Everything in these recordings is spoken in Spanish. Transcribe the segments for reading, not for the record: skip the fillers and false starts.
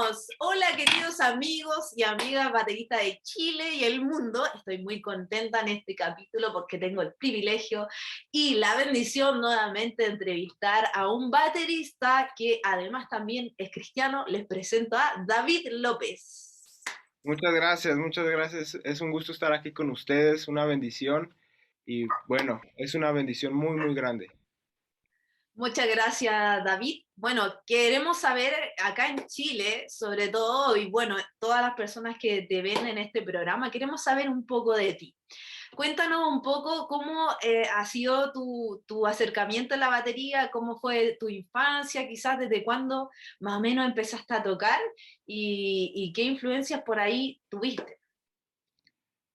Empezamos. Hola queridos amigos y amigas bateristas de Chile y el mundo. Estoy muy contenta en este capítulo porque tengo el privilegio y la bendición nuevamente de entrevistar a un baterista que además también es cristiano. Les presento a David López. Muchas gracias, muchas gracias. Es un gusto estar aquí con ustedes, una bendición y bueno, es una bendición muy, muy grande. Muchas gracias, David. Bueno, queremos saber acá en Chile, sobre todo, y bueno, todas las personas que te ven en este programa, queremos saber un poco de ti. Cuéntanos un poco cómo ha sido tu acercamiento a la batería, cómo fue tu infancia, quizás desde cuándo más o menos empezaste a tocar y qué influencias por ahí tuviste.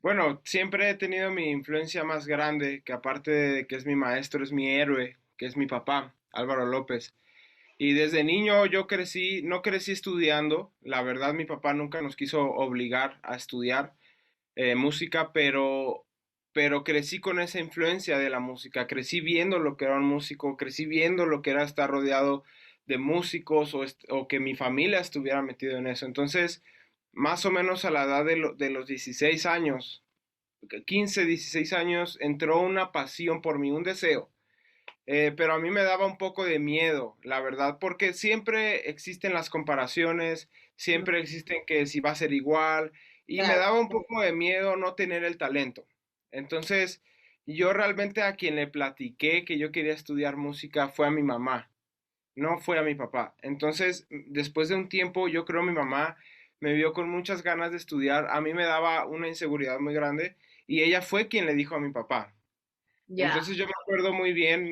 Bueno, siempre he tenido mi influencia más grande, que aparte de que es mi maestro, es mi héroe, que es mi papá, Álvaro López. Y desde niño yo crecí, no crecí estudiando, la verdad mi papá nunca nos quiso obligar a estudiar música, pero crecí con esa influencia de la música, crecí viendo lo que era un músico, crecí viendo lo que era estar rodeado de músicos o que mi familia estuviera metido en eso. Entonces, más o menos a la edad de los 16 años, 15, 16 años, entró una pasión por mí, un deseo. Pero a mí me daba un poco de miedo, la verdad, porque siempre existen las comparaciones, siempre existen que si va a ser igual, y me Claro. daba un poco de miedo no tener el talento. Entonces, yo realmente a quien le platiqué que yo quería estudiar música fue a mi mamá, no fue a mi papá. Entonces, después de un tiempo, yo creo mi mamá me vio con muchas ganas de estudiar, a mí me daba una inseguridad muy grande, y ella fue quien le dijo a mi papá. Ya. Entonces yo me acuerdo muy bien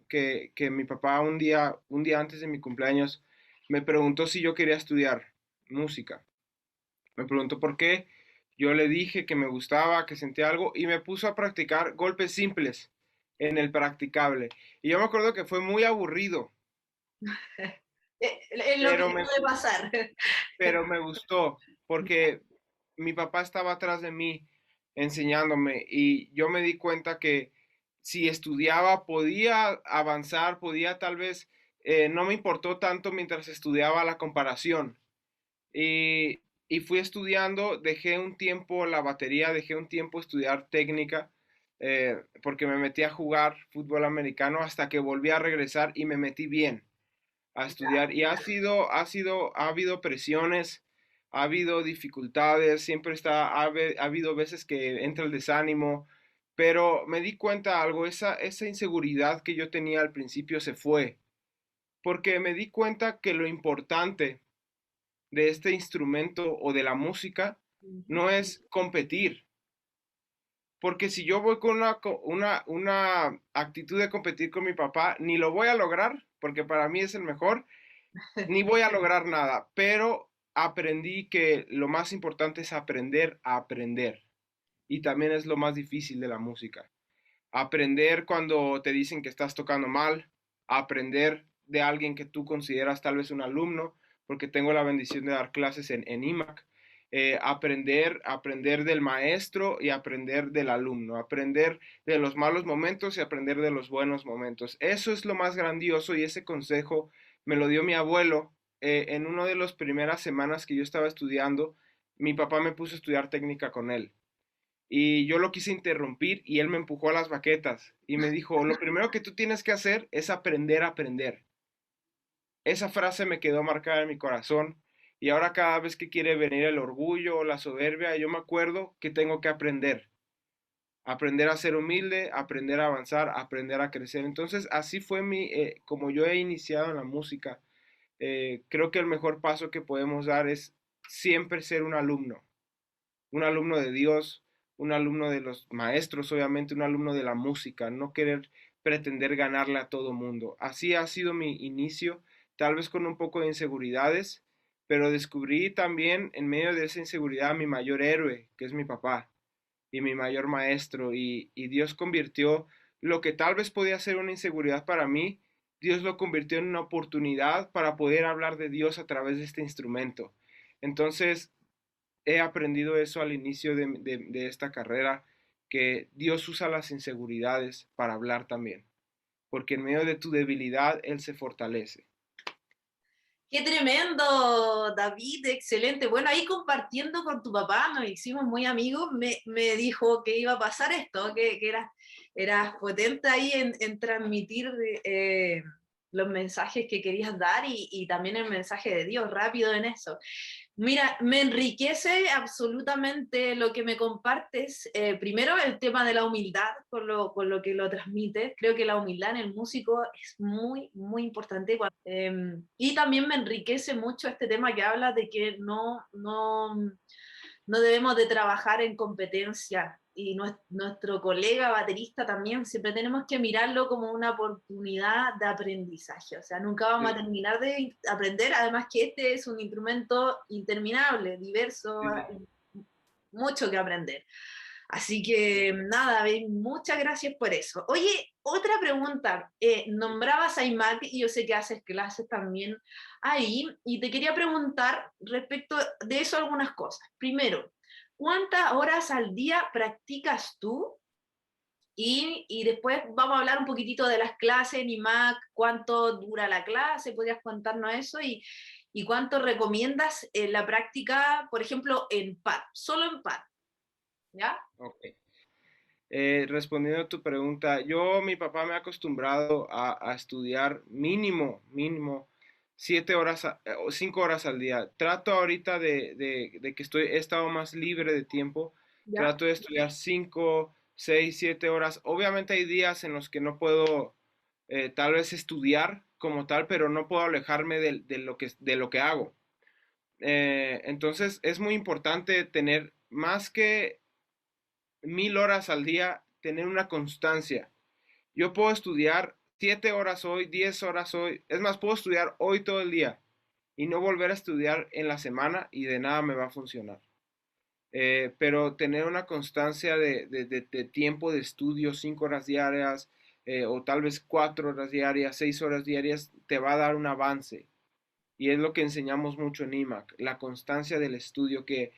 que mi papá un día antes de mi cumpleaños, me preguntó si yo quería estudiar música. Me preguntó por qué. Yo le dije que me gustaba, que sentía algo y me puso a practicar golpes simples en el practicable. Y yo me acuerdo que fue muy aburrido, Es lo que pero me, puede pasar. pero me gustó porque mi papá estaba atrás de mí enseñándome y yo me di cuenta que si estudiaba podía avanzar, podía tal vez, no me importó tanto mientras estudiaba la comparación. Y fui estudiando, dejé un tiempo la batería, dejé un tiempo estudiar técnica, porque me metí a jugar fútbol americano hasta que volví a regresar y me metí bien a estudiar. Y ha habido presiones, ha habido dificultades, siempre ha habido veces que entra el desánimo, pero me di cuenta de algo, esa inseguridad que yo tenía al principio se fue, porque me di cuenta que lo importante de este instrumento o de la música no es competir, porque si yo voy con una actitud de competir con mi papá, ni lo voy a lograr, porque para mí es el mejor, ni voy a lograr nada, pero aprendí que lo más importante es aprender a aprender. Y también es lo más difícil de la música. Aprender cuando te dicen que estás tocando mal, aprender de alguien que tú consideras tal vez un alumno, porque tengo la bendición de dar clases en IMAC. Aprender del maestro y aprender del alumno, aprender de los malos momentos y aprender de los buenos momentos. Eso es lo más grandioso y ese consejo me lo dio mi abuelo en una de las primeras semanas que yo estaba estudiando. Mi papá me puso a estudiar técnica con él y yo lo quise interrumpir y él me empujó a las baquetas y me dijo, lo primero que tú tienes que hacer es aprender a aprender. Esa frase me quedó marcada en mi corazón y ahora cada vez que quiere venir el orgullo o la soberbia, yo me acuerdo que tengo que aprender. Aprender a ser humilde, aprender a avanzar, aprender a crecer. Entonces, así fue como yo he iniciado en la música. Creo que el mejor paso que podemos dar es siempre ser un alumno de Dios, un alumno de los maestros, obviamente, un alumno de la música, no querer pretender ganarle a todo mundo. Así ha sido mi inicio, tal vez con un poco de inseguridades, pero descubrí también en medio de esa inseguridad mi mayor héroe, que es mi papá, y mi mayor maestro, y Dios convirtió lo que tal vez podía ser una inseguridad para mí, Dios lo convirtió en una oportunidad para poder hablar de Dios a través de este instrumento. Entonces, he aprendido eso al inicio de esta carrera, que Dios usa las inseguridades para hablar también, porque en medio de tu debilidad Él se fortalece. Qué tremendo, David, excelente. Bueno, ahí compartiendo con tu papá, nos hicimos muy amigos, me dijo que iba a pasar esto, que eras potente ahí en transmitir los mensajes que querías dar y también el mensaje de Dios, rápido en eso. Mira, me enriquece absolutamente lo que me compartes. Primero, el tema de la humildad, con lo que lo transmites. Creo que la humildad en el músico es muy, muy importante. Y también me enriquece mucho este tema que habla de que no debemos de trabajar en competencia y nuestro colega baterista también, siempre tenemos que mirarlo como una oportunidad de aprendizaje, o sea, nunca vamos a Sí, terminar de aprender, además que este es un instrumento interminable, diverso, sí, sí. mucho que aprender. Así que nada, Ben, muchas gracias por eso. Oye, otra pregunta. Nombrabas a IMAC y yo sé que haces clases también ahí y te quería preguntar respecto de eso algunas cosas. Primero, ¿cuántas horas al día practicas tú? Y después vamos a hablar un poquitito de las clases en IMAC, cuánto dura la clase, podrías contarnos eso y cuánto recomiendas la práctica, por ejemplo, en pad, solo en pad, ¿ya? Ok. Respondiendo a tu pregunta, mi papá me ha acostumbrado a estudiar mínimo 7 horas, o 5 horas al día. Trato ahorita de que he estado más libre de tiempo, ¿Ya? trato de estudiar 5, 6, 7 horas. Obviamente hay días en los que no puedo tal vez estudiar como tal, pero no puedo alejarme de lo que hago. Entonces es muy importante tener más que 1000 horas al día, tener una constancia. Yo puedo estudiar 7 horas hoy, 10 horas hoy, es más, puedo estudiar hoy todo el día y no volver a estudiar en la semana y de nada me va a funcionar. Pero tener una constancia de tiempo de estudio, 5 horas diarias, o tal vez 4 horas diarias, 6 horas diarias, te va a dar un avance. Y es lo que enseñamos mucho en IMAC, la constancia del estudio, que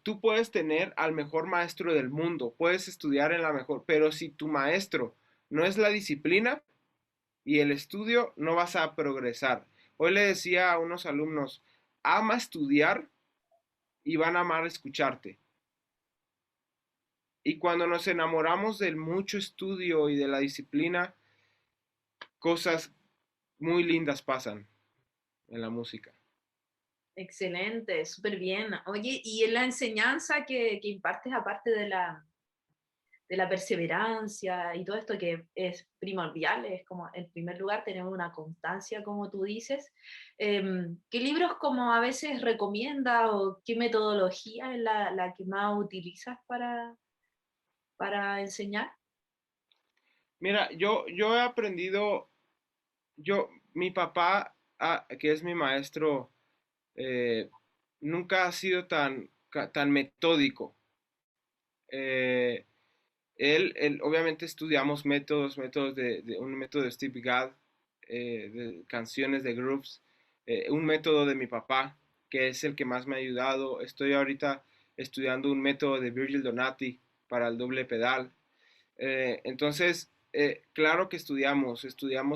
tú puedes tener al mejor maestro del mundo, puedes estudiar en la mejor, pero si tu maestro no es la disciplina y el estudio, no vas a progresar. Hoy le decía a unos alumnos, ama estudiar y van a amar escucharte. Y cuando nos enamoramos del mucho estudio y de la disciplina, cosas muy lindas pasan en la música. Excelente, súper bien. Oye, y en la enseñanza que impartes, aparte de la perseverancia y todo esto que es primordial, es como en primer lugar tener una constancia, como tú dices, ¿qué libros como a veces recomiendas o qué metodología es la que más utilizas para enseñar? Mira, yo he aprendido, mi papá, que es mi maestro, eh, nunca ha sido tan metódico. Eh, obviamente estudiamos métodos de un método de Steve Gadd, de canciones de grooves, un método de mi papá, que es el que más me ha ayudado. Estoy ahorita estudiando un método de Virgil Donati para el doble pedal. Entonces, claro que estudiamos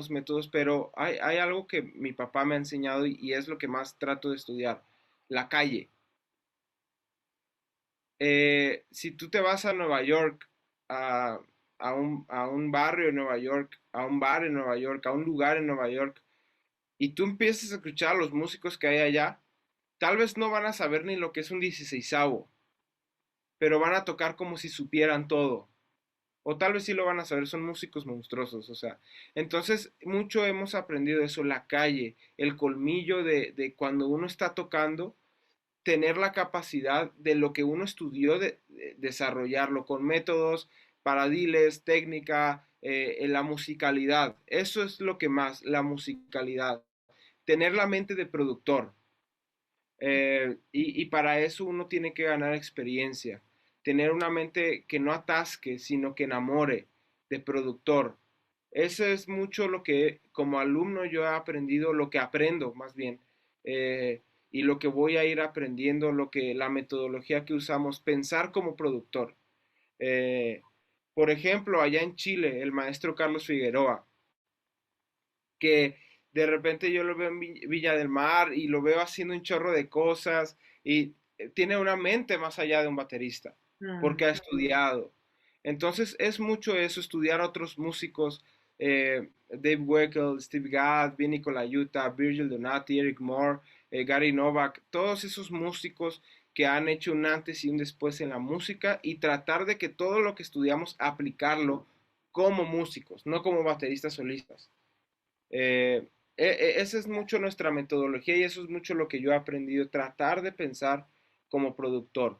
métodos, pero hay algo que mi papá me ha enseñado y es lo que más trato de estudiar, la calle. Si tú te vas a Nueva York, a, a un barrio en Nueva York, a un bar en Nueva York, a un lugar en Nueva York, y tú empiezas a escuchar a los músicos que hay allá, tal vez no van a saber ni lo que es un dieciseisavo, pero van a tocar como si supieran todo. O tal vez sí lo van a saber, son músicos monstruosos, o sea. Entonces, mucho hemos aprendido eso, la calle, el colmillo de cuando uno está tocando, tener la capacidad de lo que uno estudió, de desarrollarlo con métodos, paradiles, técnica, en la musicalidad. Eso es lo que más, la musicalidad. Tener la mente de productor. Y para eso uno tiene que ganar experiencia. Tener una mente que no atasque, sino que enamore de productor. Eso es mucho lo que como alumno yo he aprendido, lo que aprendo más bien, y lo que voy a ir aprendiendo, la metodología que usamos, pensar como productor. Eh, por ejemplo, allá en Chile, el maestro Carlos Figueroa, que de repente yo lo veo en Villa del Mar y lo veo haciendo un chorro de cosas y tiene una mente más allá de un baterista, Mm. porque ha estudiado. Entonces es mucho eso, estudiar a otros músicos, Dave Weckl, Steve Gadd, Vinny Colaiuta, Virgil Donati, Eric Moore, Gary Novak, todos esos músicos que han hecho un antes y un después en la música y tratar de que todo lo que estudiamos aplicarlo como músicos, no como bateristas solistas. Eh, Esa es mucho nuestra metodología y eso es mucho lo que yo he aprendido, tratar de pensar como productor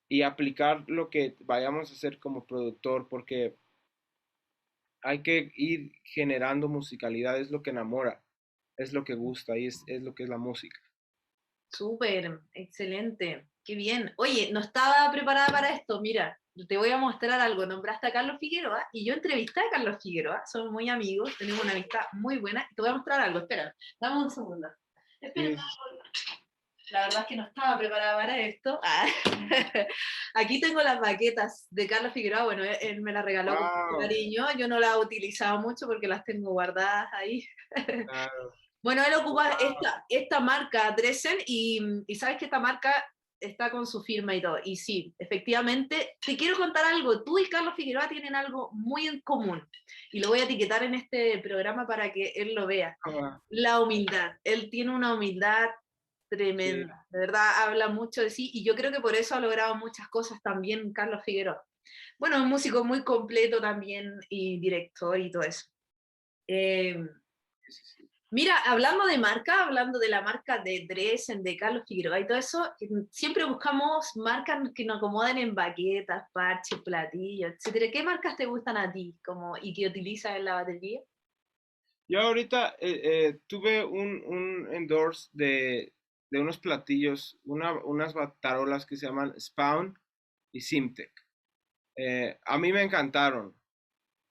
y aplicar lo que vayamos a hacer como productor, porque hay que ir generando musicalidad, es lo que enamora, es lo que gusta y es lo que es la música. Súper, excelente, qué bien. Oye, no estaba preparada para esto, mira, te voy a mostrar algo. Nombraste a Carlos Figueroa y yo entrevisté a Carlos Figueroa, somos muy amigos, tenemos una amistad muy buena. Te voy a mostrar algo, espera, dame un segundo. Espera, Sí, la verdad es que no estaba preparada para esto. Ah. Aquí tengo las baquetas de Carlos Figueroa, bueno, él me las regaló con mucho wow, cariño, yo no las he utilizado mucho porque las tengo guardadas ahí. claro, Bueno, él ocupa wow, esta marca Dresen y sabes que esta marca está con su firma y todo. Y sí, efectivamente, te quiero contar algo. Tú y Carlos Figueroa tienen algo muy en común y lo voy a etiquetar en este programa para que él lo vea. ah, La humildad. Él tiene una humildad sí, tremenda. De verdad, habla mucho de sí y yo creo que por eso ha logrado muchas cosas también Carlos Figueroa. Bueno, es un músico muy completo también y director y todo eso. Eh, sí, sí, sí. Mira, hablando de marca, hablando de la marca de Dresden, de Carlos Figueroa y todo eso, siempre buscamos marcas que nos acomoden en baquetas, parches, platillos, etcétera. ¿Qué marcas te gustan a ti como, y que utilizas en la batería? Yo ahorita tuve un endorse de unos platillos, unas tarolas que se llaman Spawn y Simtec. A mí me encantaron,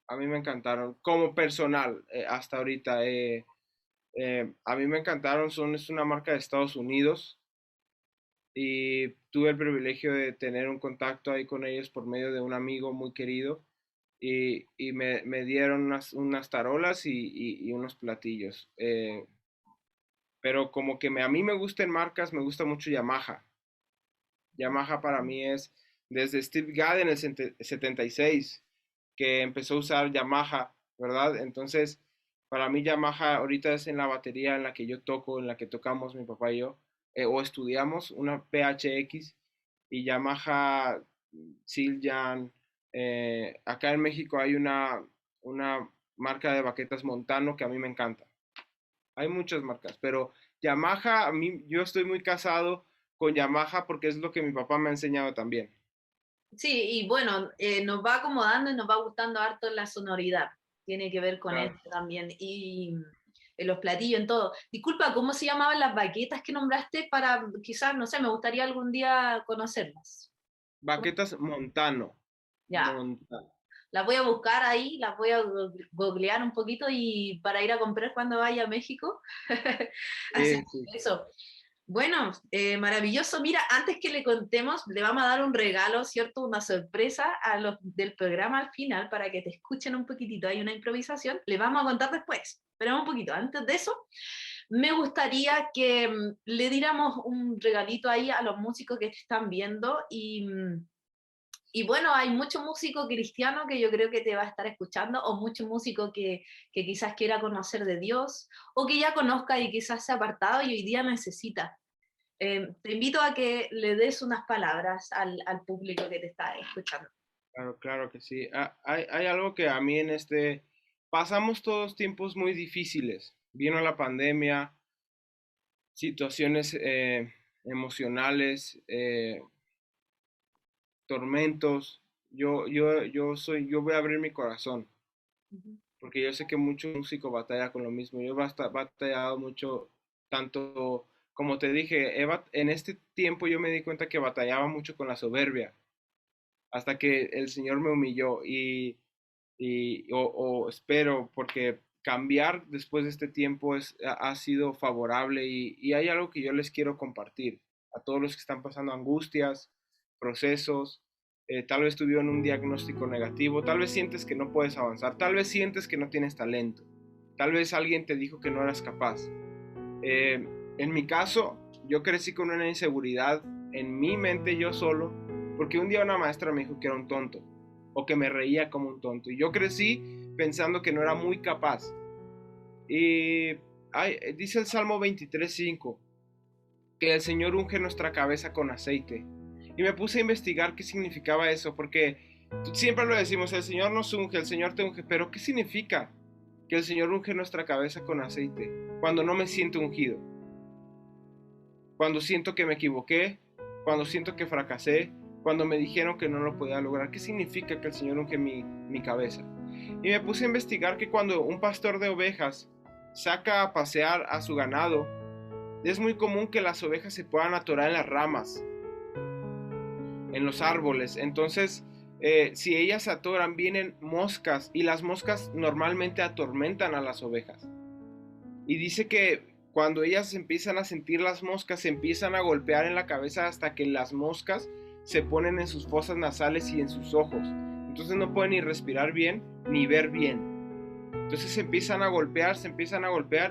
a mí me encantaron, como personal, hasta ahorita. A mí me encantaron, es una marca de Estados Unidos y tuve el privilegio de tener un contacto ahí con ellos por medio de un amigo muy querido y me dieron unas tarolas y unos platillos. Pero como que a mí me gustan marcas, me gusta mucho Yamaha. Yamaha para mí es desde Steve Gadd en el 76 que empezó a usar Yamaha, ¿verdad? Entonces, para mí Yamaha ahorita es en la batería en la que yo toco, en la que tocamos mi papá y yo, o estudiamos una PHX y Yamaha, Siljan. Acá en México hay una marca de baquetas Montano que a mí me encanta. Hay muchas marcas, pero Yamaha, a mí, yo estoy muy casado con Yamaha porque es lo que mi papá me ha enseñado también. Sí, y bueno, nos va acomodando y nos va gustando harto la sonoridad. Tiene que ver con Claro. esto también. Y en los platillos, en todo. Disculpa, ¿cómo se llamaban las baquetas que nombraste para, quizás, no sé, me gustaría algún día conocerlas? Baquetas Montano. Ya, Montano. las voy a buscar ahí, las voy a googlear un poquito y para ir a comprar cuando vaya a México. Así Sí, sí. que eso. Bueno, maravilloso. Mira, antes que le contemos, le vamos a dar un regalo, ¿cierto? Una sorpresa a los del programa al final para que te escuchen un poquitito. Hay una improvisación, le vamos a contar después. Pero un poquito. Antes de eso, me gustaría que le diéramos un regalito ahí a los músicos que te están viendo y bueno, hay mucho músico cristiano que yo creo que te va a estar escuchando, o mucho músico que quizás quiera conocer de Dios, o que ya conozca y quizás se ha apartado y hoy día necesita. Te invito a que le des unas palabras al público que te está escuchando. Claro, claro que sí. Hay algo que a mí en pasamos todos tiempos muy difíciles. Vino la pandemia, situaciones emocionales, tormentos. Yo voy a abrir mi corazón. Ujú. Porque yo sé que mucho músico batalla con lo mismo. Yo he batallado mucho, tanto como te dije, en este tiempo yo me di cuenta que batallaba mucho con la soberbia, hasta que el Señor me humilló o espero, porque cambiar después de este tiempo ha sido favorable y hay algo que yo les quiero compartir a todos los que están pasando angustias, procesos, tal vez tuvieron un diagnóstico negativo, tal vez sientes que no puedes avanzar, tal vez sientes que no tienes talento. Tal vez alguien te dijo que no eras capaz. En mi caso, yo crecí con una inseguridad en mi mente yo solo, porque un día una maestra me dijo que era un tonto, o que me reía como un tonto. Y yo crecí pensando que no era muy capaz. Y dice el Salmo 23:5, que el Señor unge nuestra cabeza con aceite. Y me puse a investigar qué significaba eso, porque siempre lo decimos, el Señor nos unge, el Señor te unge, pero ¿qué significa que el Señor unge nuestra cabeza con aceite cuando no me siento ungido? Cuando siento que me equivoqué, cuando siento que fracasé, cuando me dijeron que no lo podía lograr. ¿Qué significa que el Señor unge mi cabeza? Y me puse a investigar que cuando un pastor de ovejas saca a pasear a su ganado, es muy común que las ovejas se puedan atorar en las ramas, en los árboles. Entonces, si ellas se atoran, vienen moscas, y las moscas normalmente atormentan a las ovejas. Y dice que cuando ellas empiezan a sentir las moscas, se empiezan a golpear en la cabeza hasta que las moscas se ponen en sus fosas nasales y en sus ojos. Entonces no pueden ni respirar bien ni ver bien. Entonces se empiezan a golpear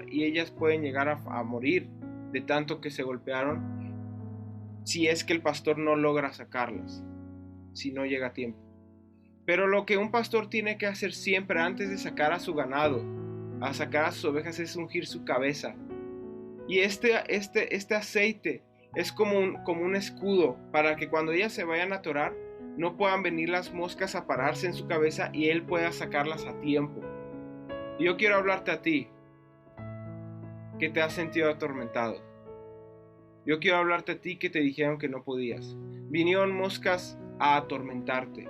y ellas pueden llegar a morir de tanto que se golpearon, si es que el pastor no logra sacarlas, si no llega a tiempo. Pero lo que un pastor tiene que hacer siempre antes de sacar a su ganado, a sacar a sus ovejas, es ungir su cabeza. Y este aceite es como un escudo para que cuando ellas se vayan a atorar, no puedan venir las moscas a pararse en su cabeza y él pueda sacarlas a tiempo. Y yo quiero hablarte a ti, que te has sentido atormentado. Yo quiero hablarte a ti que te dijeron que no podías. Vinieron moscas a atormentarte.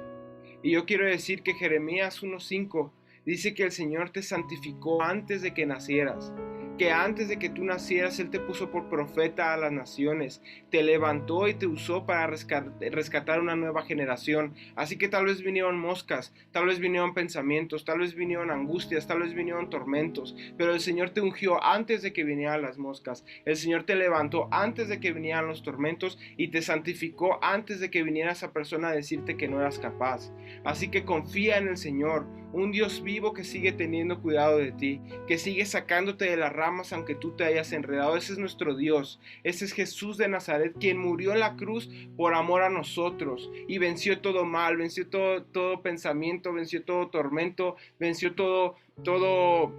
Y yo quiero decir que Jeremías 1:5 dice que el Señor te santificó antes de que nacieras. Que antes de que tú nacieras, Él te puso por profeta a las naciones, te levantó y te usó para rescatar una nueva generación. Así que tal vez vinieron moscas, tal vez vinieron pensamientos, tal vez vinieron angustias, tal vez vinieron tormentos, pero el Señor te ungió antes de que vinieran las moscas. El Señor te levantó antes de que vinieran los tormentos y te santificó antes de que viniera esa persona a decirte que no eras capaz. Así que confía en el Señor, un Dios vivo que sigue teniendo cuidado de ti, que sigue sacándote de las ramas aunque tú te hayas enredado. Ese es nuestro Dios, ese es Jesús de Nazaret, quien murió en la cruz por amor a nosotros y venció todo mal, venció todo pensamiento, venció todo tormento, venció todo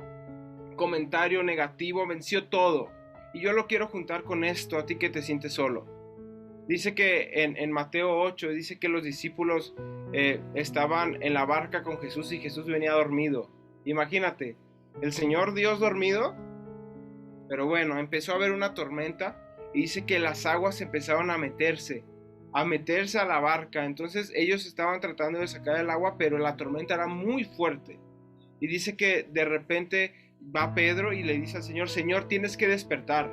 comentario negativo, venció todo. Y yo lo quiero juntar con esto a ti que te sientes solo. Dice que en Mateo 8, dice que los discípulos estaban en la barca con Jesús y Jesús venía dormido. Imagínate, el Señor Dios dormido. Pero bueno, empezó a haber una tormenta y dice que las aguas empezaron a meterse a la barca. Entonces ellos estaban tratando de sacar el agua, pero la tormenta era muy fuerte. Y dice que de repente va Pedro y le dice al Señor, Señor, tienes que despertar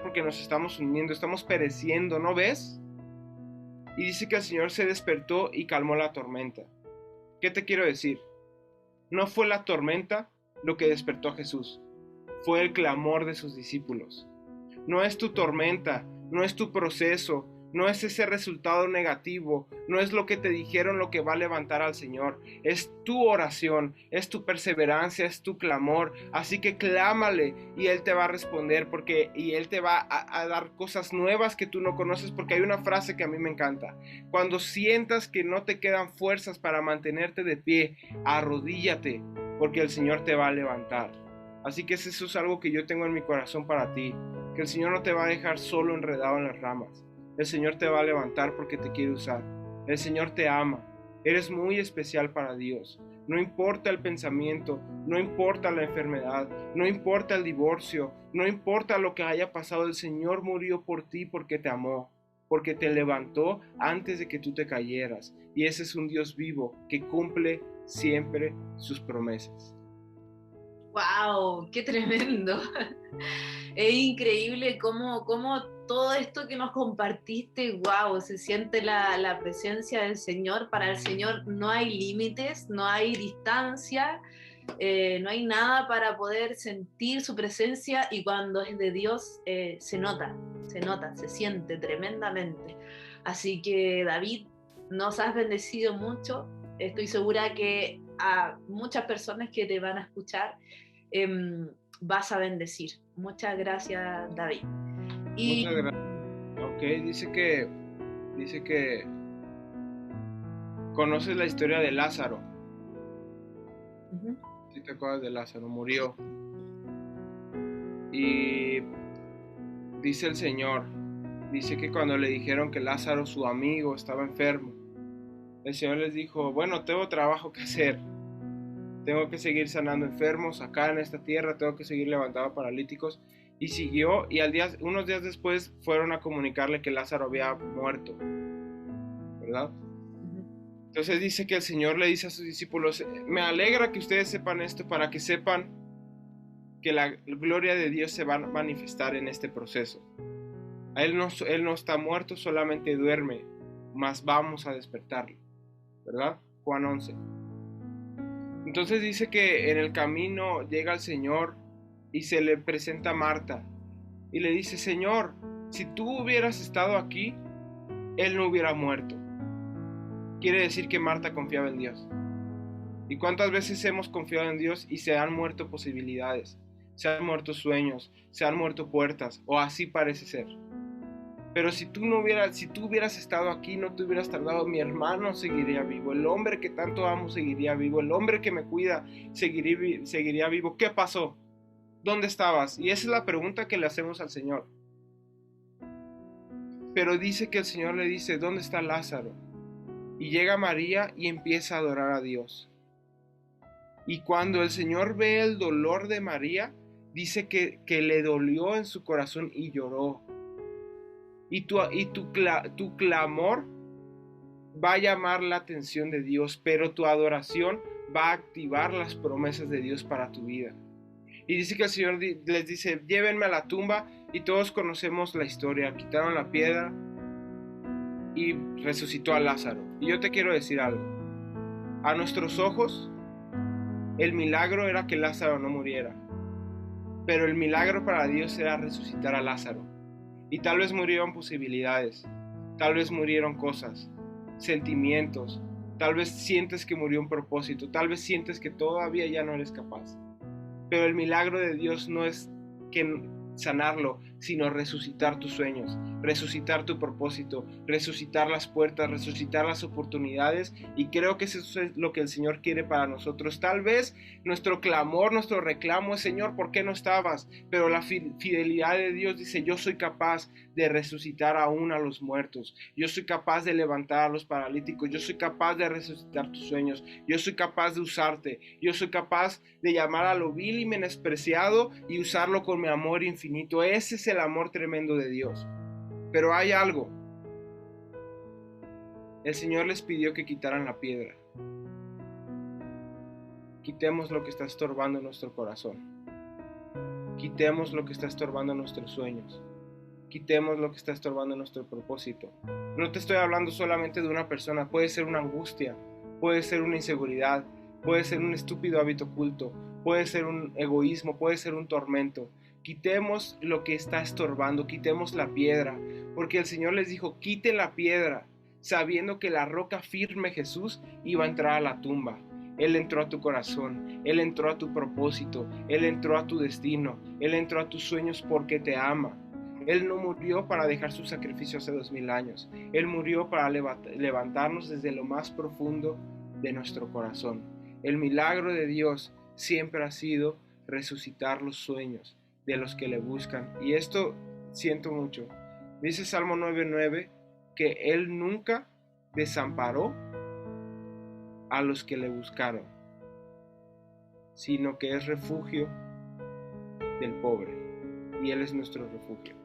porque nos estamos hundiendo, estamos pereciendo, ¿no ves? Y dice que el Señor se despertó y calmó la tormenta. ¿Qué te quiero decir? No fue la tormenta lo que despertó a Jesús, fue el clamor de sus discípulos. No es tu tormenta, no es tu proceso, no es ese resultado negativo, no es lo que te dijeron lo que va a levantar al Señor. Es tu oración, es tu perseverancia, es tu clamor. Así que clámale y Él te va a responder y Él te va a dar cosas nuevas que tú no conoces, porque hay una frase que a mí me encanta. Cuando sientas que no te quedan fuerzas para mantenerte de pie, arrodíllate, porque el Señor te va a levantar. Así que eso es algo que yo tengo en mi corazón para ti, que el Señor no te va a dejar solo enredado en las ramas. El Señor te va a levantar porque te quiere usar. El Señor te ama. Eres muy especial para Dios. No importa el pensamiento, no importa la enfermedad, no importa el divorcio, no importa lo que haya pasado, el Señor murió por ti porque te amó, porque te levantó antes de que tú te cayeras. Y ese es un Dios vivo que cumple siempre sus promesas. ¡Wow! ¡Qué tremendo! Es increíble cómo todo esto que nos compartiste, wow, se siente la presencia del Señor. Para el Señor no hay límites, no hay distancia, no hay nada para poder sentir su presencia, y cuando es de Dios se nota, se siente tremendamente. Así que David, nos has bendecido mucho. Estoy segura que a muchas personas que te van a escuchar, vas a bendecir. Muchas gracias, David. Y, Muchas gracias. Ok, dice que conoces la historia de Lázaro. uh-huh. Si te acuerdas de Lázaro, murió. Y dice el Señor, dice que cuando le dijeron que Lázaro, su amigo, estaba enfermo, el Señor les dijo, bueno, tengo trabajo que hacer. Tengo que seguir sanando enfermos acá en esta tierra, tengo que seguir levantando paralíticos. Y siguió, y unos días después fueron a comunicarle que Lázaro había muerto, ¿verdad? Entonces dice que el Señor le dice a sus discípulos, me alegra que ustedes sepan esto para que sepan que la gloria de Dios se va a manifestar en este proceso. Él no está muerto, solamente duerme, mas vamos a despertarlo, ¿verdad? Juan 11. Entonces dice que en el camino llega el Señor y se le presenta a Marta y le dice, Señor, si tú hubieras estado aquí, él no hubiera muerto. Quiere decir que Marta confiaba en Dios. ¿Y cuántas veces hemos confiado en Dios y se han muerto posibilidades? Se han muerto sueños, se han muerto puertas, o así parece ser. Pero si tú hubieras estado aquí, no te hubieras tardado, mi hermano seguiría vivo, el hombre que tanto amo seguiría vivo, el hombre que me cuida seguiría vivo. ¿Qué pasó? ¿Dónde estabas? Y esa es la pregunta que le hacemos al Señor. Pero dice que el Señor le dice, ¿dónde está Lázaro? Y llega María y empieza a adorar a Dios. Y cuando el Señor ve el dolor de María, dice que le dolió en su corazón y lloró. Y tu clamor va a llamar la atención de Dios, pero tu adoración va a activar las promesas de Dios para tu vida. Y dice que el Señor les dice, llévenme a la tumba, y todos conocemos la historia. Quitaron la piedra y resucitó a Lázaro. Y yo te quiero decir algo. A nuestros ojos, el milagro era que Lázaro no muriera. Pero el milagro para Dios era resucitar a Lázaro. Y tal vez murieron posibilidades, tal vez murieron cosas, sentimientos, tal vez sientes que murió un propósito, tal vez sientes que todavía ya no eres capaz. Pero el milagro de Dios no es que sanarlo, sino resucitar tus sueños, resucitar tu propósito, resucitar las puertas, resucitar las oportunidades, y creo que eso es lo que el Señor quiere para nosotros. Tal vez nuestro clamor, nuestro reclamo es, Señor, ¿por qué no estabas? Pero la fidelidad de Dios dice, yo soy capaz de resucitar aún a los muertos, yo soy capaz de levantar a los paralíticos, yo soy capaz de resucitar tus sueños, yo soy capaz de usarte, yo soy capaz de llamar a lo vil y menospreciado y usarlo con mi amor infinito. Ese es el amor tremendo de Dios. Pero hay algo. El Señor les pidió que quitaran la piedra. Quitemos lo que está estorbando nuestro corazón. Quitemos lo que está estorbando nuestros sueños. Quitemos lo que está estorbando nuestro propósito. No te estoy hablando solamente de una persona. Puede ser una angustia, puede ser una inseguridad, puede ser un estúpido hábito oculto, puede ser un egoísmo, puede ser un tormento. Quitemos lo que está estorbando, quitemos la piedra, porque el Señor les dijo, quiten la piedra, sabiendo que la roca firme, Jesús, iba a entrar a la tumba. Él entró a tu corazón, Él entró a tu propósito, Él entró a tu destino, Él entró a tus sueños porque te ama. Él no murió para dejar su sacrificio hace 2000 años, Él murió para levantarnos desde lo más profundo de nuestro corazón. El milagro de Dios siempre ha sido resucitar los sueños de los que le buscan. Y esto siento mucho. Dice Salmo 9:9 que Él nunca desamparó a los que le buscaron, sino que es refugio del pobre, y Él es nuestro refugio.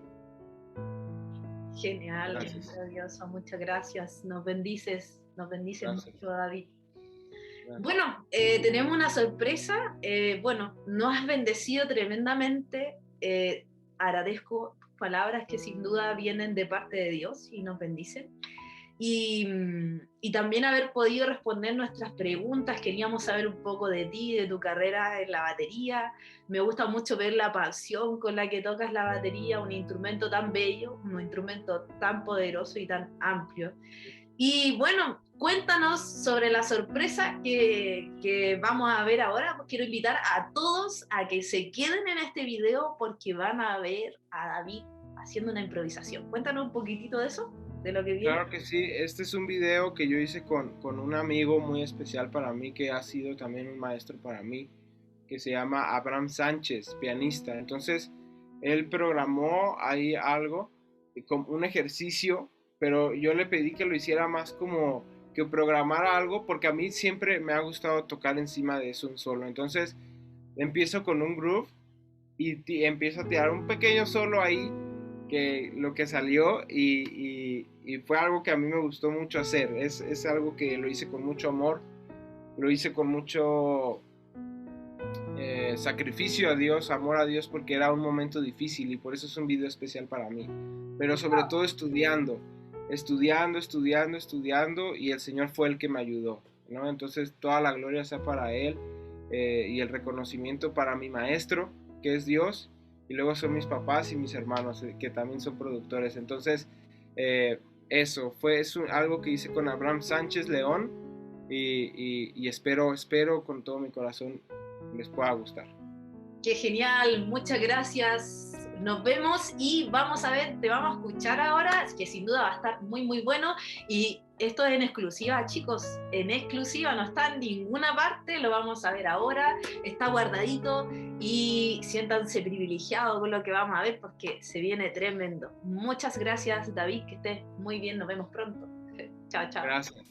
Genial, maravilloso, muchas gracias. Nos bendices mucho, David. Gracias. Bueno, tenemos una sorpresa. Nos has bendecido tremendamente. Agradezco palabras que sin duda vienen de parte de Dios y nos bendicen. Y también haber podido responder nuestras preguntas. Queríamos saber un poco de ti, de tu carrera en la batería. Me gusta mucho ver la pasión con la que tocas la batería, un instrumento tan bello, un instrumento tan poderoso y tan amplio. Y bueno, Cuéntanos sobre la sorpresa que vamos a ver ahora. Quiero invitar a todos a que se queden en este video porque van a ver a David haciendo una improvisación. Cuéntanos un poquitito de eso, de lo que viene. Claro que sí, este es un video que yo hice con un amigo muy especial para mí, que ha sido también un maestro para mí, que se llama Abraham Sánchez, pianista. Entonces, él programó ahí algo, como un ejercicio, pero yo le pedí que lo hiciera más como que programara algo, porque a mí siempre me ha gustado tocar encima de eso un solo. Entonces, empiezo con un groove y empiezo a tirar un pequeño solo ahí, que lo que salió y fue algo que a mí me gustó mucho hacer. Es algo que lo hice con mucho amor, lo hice con mucho sacrificio a Dios, amor a Dios, porque era un momento difícil y por eso es un video especial para mí. Pero sobre todo estudiando y el Señor fue el que me ayudó, ¿no? Entonces toda la gloria sea para Él, y el reconocimiento para mi maestro, que es Dios, y luego son mis papás y mis hermanos, que también son productores. Entonces, eso fue algo que hice con Abraham Sánchez León y espero con todo mi corazón les pueda gustar. Qué genial, muchas gracias. Nos vemos y vamos a ver, te vamos a escuchar ahora, que sin duda va a estar muy, muy bueno. Y esto es en exclusiva, chicos, en exclusiva, no está en ninguna parte, lo vamos a ver ahora, está guardadito y siéntanse privilegiados con lo que vamos a ver porque se viene tremendo. Muchas gracias, David, que estés muy bien, nos vemos pronto. Chao, chao. Gracias.